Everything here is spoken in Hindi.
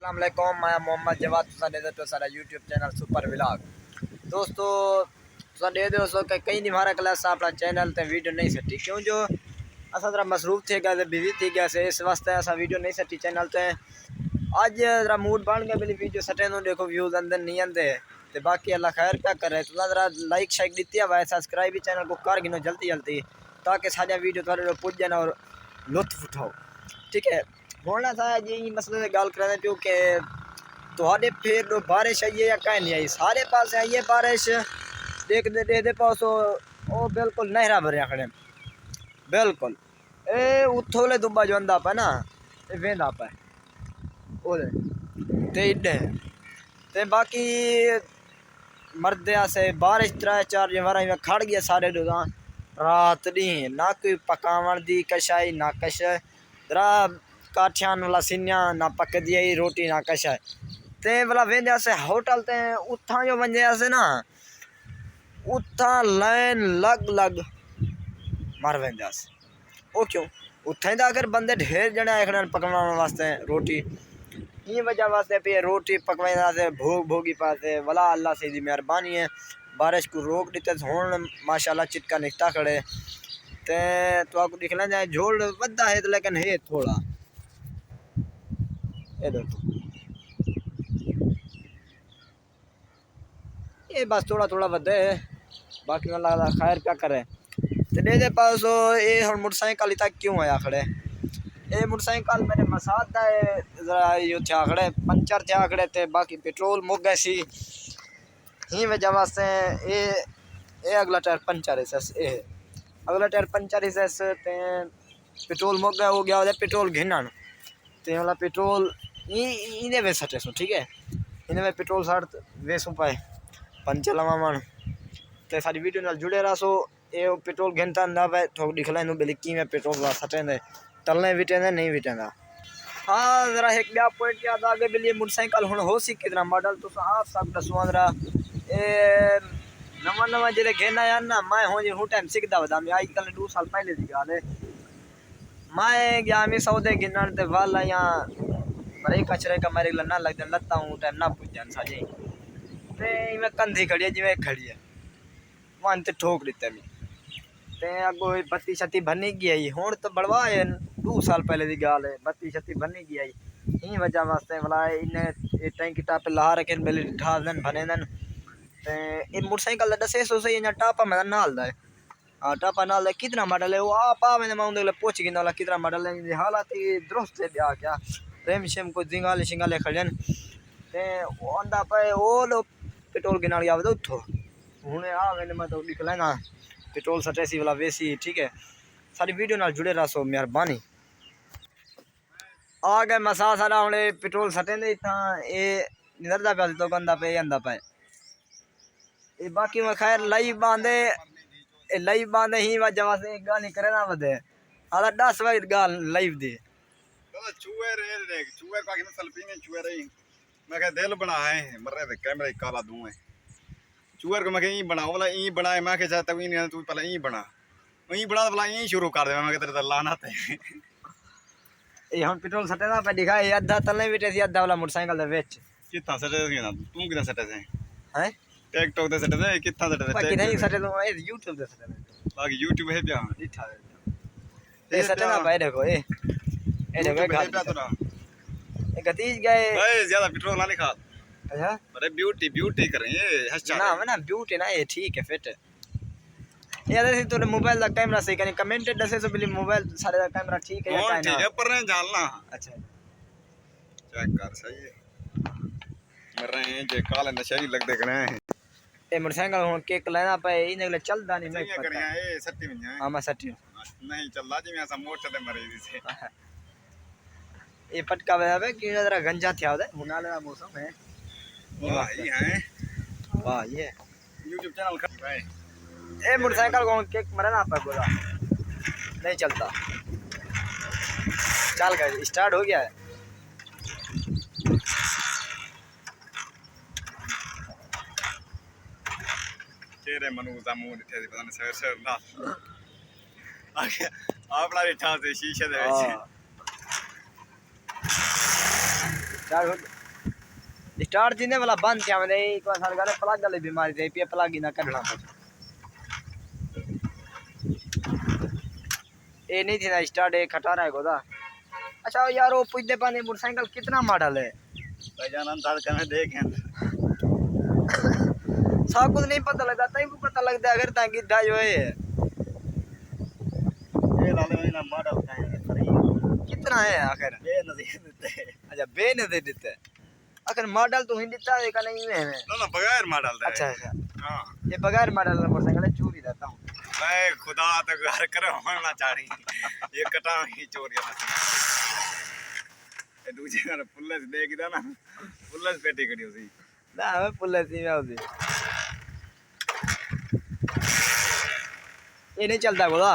अस्सलाम वालेकुम, मैं मोहम्मद जवाद तो सारा यूट्यूब चैनल सुपर व्लॉग। दोस्तों दे दो कि कई दिन हमारा क्लास अपना चैनल ते वीडियो नहीं सटी क्यों जो असा जरा मसरूफ थे गए बिजी थी गया से इस वास्ते असा वीडियो नहीं सटी चैनल ते अज जरा मूड बन गया मेरी वीडियो सटे तो देखो व्यूज अंदर नहीं आते तो बाकी अल्लाह खैर क्या करे तो जरा लाइक शाइक दी है सब्सक्राइब भी चैनल को कर गिनो जल्दी जल्दी ताकि साझा वीडियो थोड़े पुज जाए और लुत्फ उठाओ। ठीक है होना था जी मसले से गल करें क्योंकि थोड़े फिर बारिश आई है या कहीं नहीं आई सारे पास आई है बारिश देखते पास ओ बिल्कुल नहरा भरिया खड़े बिल्कुल ए उथोले दुब्बा जो आंदा पे ना वेंदा पे ओले ते इड्डे ते बाकी मरदे से बारिश 3-4 बार में खड़ गया सारे रात दी ना कोई पकावन दी कशाई ना कश दरा काठियान वाला सिन्या ना पक दी रोटी ना कश ते वाला वेंदे से होटल ते उथा जो वंजे से ना उथा लाइन लग लग मर वेंदे ओ क्यों उथे तो अगर बंदे ढेर जने आए खड़े पकवाने वास्ते रोटी ये वजह वास्ते पे रोटी पकवाई से भोग भोगी पाते वाला अल्लाह से मेहरबानी है बारिश को रोक देते हूँ माशाल्लाह चिटका निकता खड़े तो आपको दिखना जाए झोल वदा है तो लेकिन है थोड़ा ये देखो ये बस थोड़ा थोड़ा वदा है बाकी अल्लाह खैर क्या करे तो दे पास ये हम मोटरसाइकिल तक क्यों आया खड़े ये मोटरसाइकिल मेरे मसाद जरा यो थे आखड़े पंचर थे आखड़े थे बाकी पेट्रोल मुक गए सी ही वजह वास्ते ये अगला टायर पंचर है सस ये अगला टायर पंचर है सस ते पेट्रोल मुक गया हो गया पेट्रोल घिनन ते वाला पेट्रोल इने वे सटे सो ठीक है इने में पेट्रोल साड़ वे सो पाए पंचर लवा मन ते सारी वीडियो नाल जुड़े रहा सो ये पेट्रोल घिनता ना पाए तो दिखला नु बिल्की में पेट्रोल वा सटे ने तलने विटेंदा नहीं विटेंदा। हाँ जरा एक ब्या पॉइंट याद आगे बिल्ली मोटरसाइकिल हुन हो सी कितना मॉडल तो आप सब दसवा जरा ए नवा नवा जेरे घेना यार ना मैं हो जी हूं टाइम सीखदा वदा मैं आज कल 2 साल पहले दी गाल है मैं गया मैं सौदे गिनन ते वाला या बड़े कचरे का मेरे लन्ना लगदे लत्ता हूं टाइम ना पुजन साजे ते मैं कंधी खड़ी है जिवें खड़ी है वन ते ठोक दिते मैं ते अगो बत्ती छत्ती भरनी गई हुण तो बढ़वा है 2 साल पहले की गाल है बत्ती छत्ती भरनी गई ही वजह वास्ते वाला इन्हें टैंकी टाप ला रखे बिल ढा देन भरे देन ते इन मोटरसाइकिल दसे सो सही टापा में नाल दा हाँ टापा नाल कितना मॉडल है वो आप आ मैंने माउंड पूछ गिना वाला कितना मॉडल है हालात दुरुस्त है ब्याह क्या रेम शेम को जिंगाले शिंगाले खड़े ते आंदा पे ओ लो पेट्रोल गिना गया उठो हुने आ मैंने मैं तो दिख लेना पेट्रोल सटेसी वाला वैसी ठीक है सारी वीडियो नाल जुड़े रहो मेहरबानी आ गए मसा सारा हम पेट्रोल सटे दे इतना ये निधरदा पे तो बंदा पे आंदा पे ये बाकी मैं खैर लाइव बांधे ही वजह वास्ते गाल नहीं करे ना बदे आला 10 बजे गाल लाइव दे चूहे रे चूहे का कि मसल पीने चूहे रही मैं कह दिल बनाए मरे ते कैमरा काला दूं है चूहे को मैं कह ई बनाओ वाला ई बनाए मैं कह चाहता हूं नहीं तू पहले ई बना वाला ई शुरू कर दे मैं तेरे लाना ते ये हम पेट्रोल सटे ना पे दिखा ये आधा तले बेटे सी आधा वाला मोटरसाइकिल दे विच कितना सटे ना तू कितना सटे से हैं टिकटॉक दे सटे से कितना सटे से बाकी नहीं सटे तो ये YouTube दे सटे बाकी YouTube है क्या दिखा ये सटे ना भाई देखो ये देखो तो ये गतीज गए भाई ज्यादा पेट्रोल ना निकाल अच्छा अरे ब्यूटी कर रही है हंस ना मैं ना ब्यूटी ना ये ठीक है फिट ये जैसे तो मोबाइल का कैमरा सही कने कमेंट दसे तो बिल्ली मोबाइल सारे का कैमरा ठीक है या कौन ठीक है पर नहीं जानना अच्छा चेक कर सही है मर रहे हैं जे काले नशेरी लग देख रहे हैं ये मोटरसाइकिल हो केक लेना पे इन ले चलदा नहीं मैं पता करिया ए सट्टी में है हां मैं सट्टी नहीं चलदा जी मैं ऐसा मोटर ते मरी से ये पटका वे कि जरा गंजा थिया होदा मुनाले का मौसम है वाह ये है वाह ये YouTube चैनल कर भाई ए मोटरसाइकिल को केक मरे ना पे बोला नहीं चलता चल गया स्टार्ट हो गया है चेहरे मनु दा मुंह दिखे पता नहीं सर ना आगे आप ला रिठा से शीशे दे विच स्टार्ट जिन्ने वाला बंद किया मैंने एक बार साल करे प्लग वाली बीमारी दे पे प्लग ही ना करना कुछ ये नहीं थी ना स्टार्ट एक खटा रहा है गोदा। अच्छा यार वो पूछते पानी मोटरसाइकिल कितना मॉडल है भाईजान अंदाज करें देखें सब कुछ नहीं पता लगता तई को पता लगता है अगर ताकि ढाई होए ये लाले में ना मॉडल का है सही कितना है आखिर ये नजर देते हैं। अच्छा बे नहीं दे देते आखिर मॉडल तो ही देता है का नहीं है ना बगैर मॉडल है। अच्छा अच्छा हाँ ये बगैर मॉडल मोटरसाइकिल चोरी रहता हूँ मैं खुदा तो घर करे होना चाह रही ये कटा ही चोरी ये दूसरे का पुलिस देख दा ना पुलिस पेटी करी उसी ना हमें पुलिस नहीं में होती ये नहीं चलता बोला